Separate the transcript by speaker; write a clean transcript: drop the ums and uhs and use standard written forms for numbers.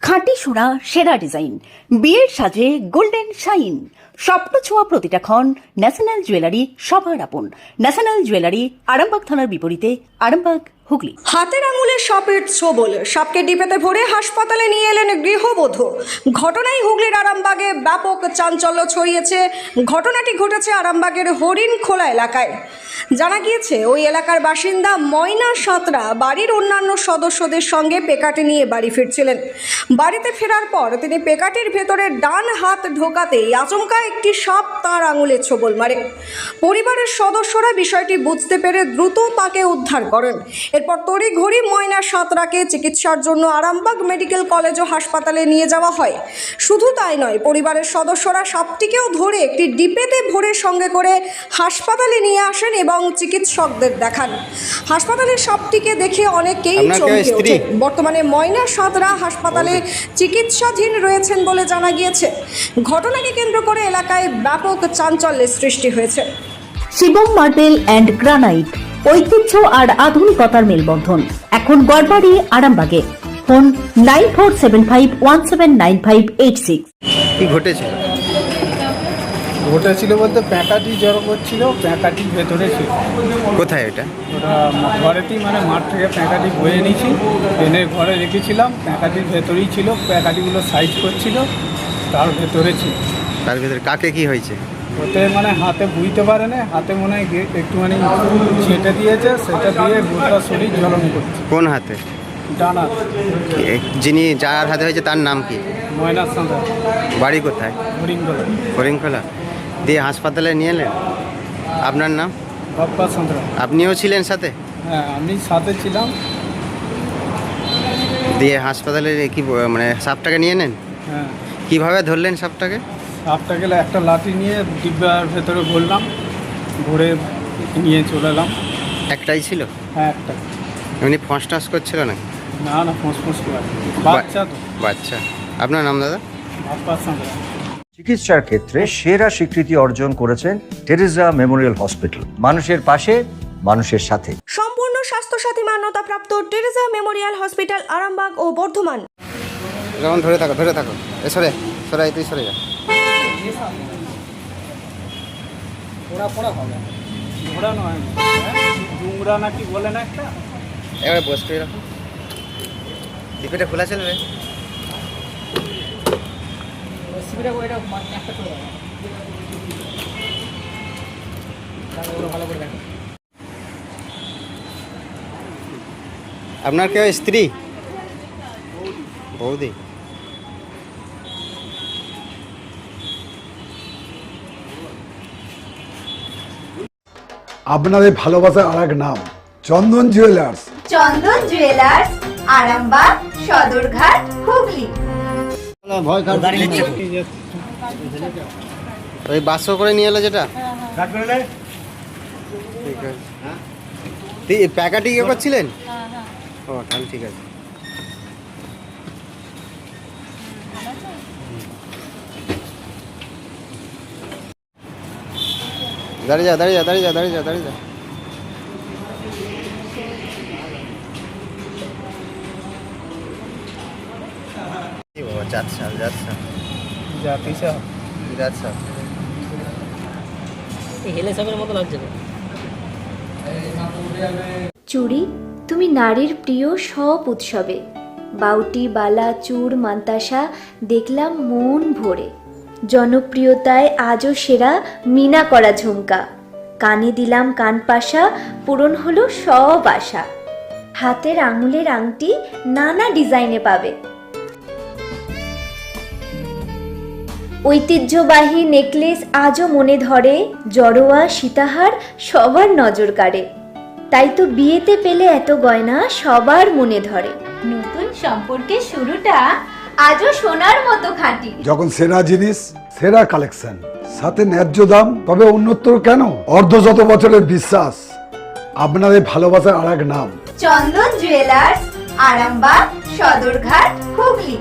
Speaker 1: খাঁটি সোনা সেরা ডিজাইন, বিয়ের সাজে গোল্ডেন শাইন, স্বপ্ন ছোঁয়া প্রতিটা ক্ষণ। ন্যাশনাল জুয়েলারি সবার আপন। ন্যাশনাল জুয়েলারি, আরামবাগ থানার বিপরীতে, আরামবাগ, হুগলি।
Speaker 2: হাতের আঙুলে সাপের ছোবল, সাপকে ডিপেতে ভরে হাসপাতালে নিয়ে এলেন গৃহবধূ। ঘটনায় হুগলির আরামবাগে ব্যাপক চাঞ্চল্য ছড়িয়েছে। ঘটনাটি ঘটেছে আরামবাগের হরিণখোলা এলাকায়। জানা গিয়েছে ওই এলাকার বাসিন্দা ময়না সাঁতরা বাড়ির অন্যান্য সদস্যদের সঙ্গে পেকাটি নিয়ে বাড়ি ফিরছিলেন। বাড়িতে ফেরার পর তিনি পেকাটির ভেতরে ডান হাত ঢোকাতেই আচমকা একটি সাপ তাঁর আঙুলে ছোবল মারে। পরিবারের সদস্যরা বিষয়টি বুঝতে পেরে দ্রুত তাকে উদ্ধার করেন। এরপর তড়িঘড়ি ময়না সাঁতরাকে চিকিৎসার জন্য আরামবাগ মেডিকেল কলেজ ও হাসপাতালে নিয়ে যাওয়া হয়। শুধু তাই নয়, পরিবারের সদস্যরা সাপটিকেও ধরে একটি ডিপেতে ভরে সঙ্গে করে হাসপাতালে নিয়ে আসেন এবং চিকিৎসকদের দেখান। হাসপাতালে সাপটিকে দেখে অনেকেই চমকে ওঠে। বর্তমানে ময়না সাঁতরা হাসপাতালে চিকিৎসাধীন রয়েছেন বলে জানা গিয়েছে। ঘটনাকে কেন্দ্র করে এলাকায় ব্যাপক চাঞ্চল্যের সৃষ্টি হয়েছে।
Speaker 1: শিবম মার্বেল অ্যান্ড গ্রানাইট, ঐতিহ্য আর আধুনিকতার মেলবন্ধন, এখন গড়বাড়ি, আরামবাগে। ফোন 9475179586।
Speaker 3: কি ঘটেছিল?
Speaker 4: ঘটেছিল বলতে প্যাকাটি জড়ো করছিল, প্যাকাটির ভেতরে ছিল।
Speaker 3: কোথায় এটা?
Speaker 4: ওরা ঘরেতেই মানে মাঠ থেকে প্যাকাটি বয়ে নিয়েছি, এনে ঘরে রেখেছিলাম। প্যাকাটির ভেতরেই ছিল, প্যাকাটিগুলো সাইজ করছিল, তার ভেতরে ছিল।
Speaker 3: তার ভিতরে কাকে কি হয়েছে?
Speaker 4: ওতে মানে হাতে বুঝতে পারে না, হাতে মনে হয় একটুখানি ছেটে দিয়েছে, সেটা দিয়ে গোটা শরীর জ্বলন করছে।
Speaker 3: কোন হাতে?
Speaker 4: ডানা।
Speaker 3: যিনি যার হাতে হয়েছে তার নাম কি?
Speaker 4: ময়না সাঁতরা,
Speaker 3: বাড়ি কোথায়?
Speaker 4: হরিণখোলা।
Speaker 3: হরিণখোলা। দিয়ে হাসপাতালে নিয়ে এলেন। আপনার নাম?
Speaker 4: বাপ্পা সাঁতরা।
Speaker 3: আপনিও ছিলেন সাথে?
Speaker 4: হ্যাঁ, আমি সাথে ছিলাম।
Speaker 3: দিয়ে হাসপাতালে কি মানে সাপটাকে নিয়ে নেন?
Speaker 4: হ্যাঁ।
Speaker 3: কিভাবে ধরলেন সাপটাকে?
Speaker 4: সাপটা গেলে একটা লাঠি নিয়ে ডিব্বার ভেতরে ভরলাম, ভরে নিয়ে চলে এলাম।
Speaker 3: একটাই ছিল?
Speaker 4: হ্যাঁ, একটা।
Speaker 3: এমনি ফোঁস টাস করছিল না?
Speaker 4: না না, ফোঁস করে বাচ্চা তো।
Speaker 3: বাচ্চা। আপনার নাম দাদা?
Speaker 4: বাপ্পা সাঁতরা।
Speaker 5: চিকিৎসার ক্ষেত্রে সেরা স্বীকৃতি অর্জন করেছেন টেরেসা মেমোরিয়াল হসপিটাল। মানুষের পাশে, মানুষের সাথে।
Speaker 2: সম্পূর্ণ স্বাস্থ্যসাথী মান্যতাপ্রাপ্ত টেরেসা মেমোরিয়াল হসপিটাল, আরামবাগ ও বর্ধমান।
Speaker 3: যেমন ধরে থাকো, ধরে থাকো। সরে সরে, তুই সরে যা।
Speaker 4: ঘোড়া নয়, ডুংরা নাকি বলে না একটা।
Speaker 3: এবারে বস করে রাখো। ডিপেটা খোলা চলবে? আপনার কেউ স্ত্রী? বৌদি।
Speaker 6: আপনাদের ভালোবাসার আর এক নাম চন্দন জুয়েলার্স।
Speaker 7: চন্দন জুয়েলার্স, আরামবাগ, সদরঘাট, হুগলি।
Speaker 3: ওই বাসও করে নিয়ে এলো যেটা? ঠিক আছে। প্যাকাটি ইয়ে করছিলেন? ও তাহলে ঠিক আছে। দাঁড়িয়ে যা, দাঁড়িয়ে যা, দাঁড়িয়ে যা, দাঁড়িয়ে যা, দাঁড়িয়ে যা। কি বাবা, যাচ্ছা যাচ্ছা
Speaker 4: জাতিসা
Speaker 3: যাচ্ছা।
Speaker 7: চুড়ি, তুমি নারীর প্রিয় সব উৎসবে। বাউটি, বালা, চূড়, মান্তাসা দেখলাম মন ভরে। জনপ্রিয়তায় আজও সেরা মিনা করা ঝুমকা। কানে দিলাম কানপাশা, পূরণ হলো সব আশা। হাতের আঙুলের আংটি নানা ডিজাইনে পাবে। ঐতিহ্যবাহী নেকলেস আজও মনে ধরে। জড়োয়া, সীতাহার সবার নজর কাড়ে। তাই তো বিয়েতে পেলে এত গয়না সবার মনে ধরে। নতুন সম্পর্কের শুরুটা আজও সোনার মতো খাঁটি।
Speaker 6: যখন সেরা জিনিস, সেরা কালেকশন, সাথে ন্যায্য দাম, তবে উন্নতর কেন? অর্ধশত বছরের বিশ্বাস। আপনাদের ভালোবাসার আর এক নাম
Speaker 7: চন্দন জুয়েলার্স, আরামবাগ, সদরঘাট, হুগলি।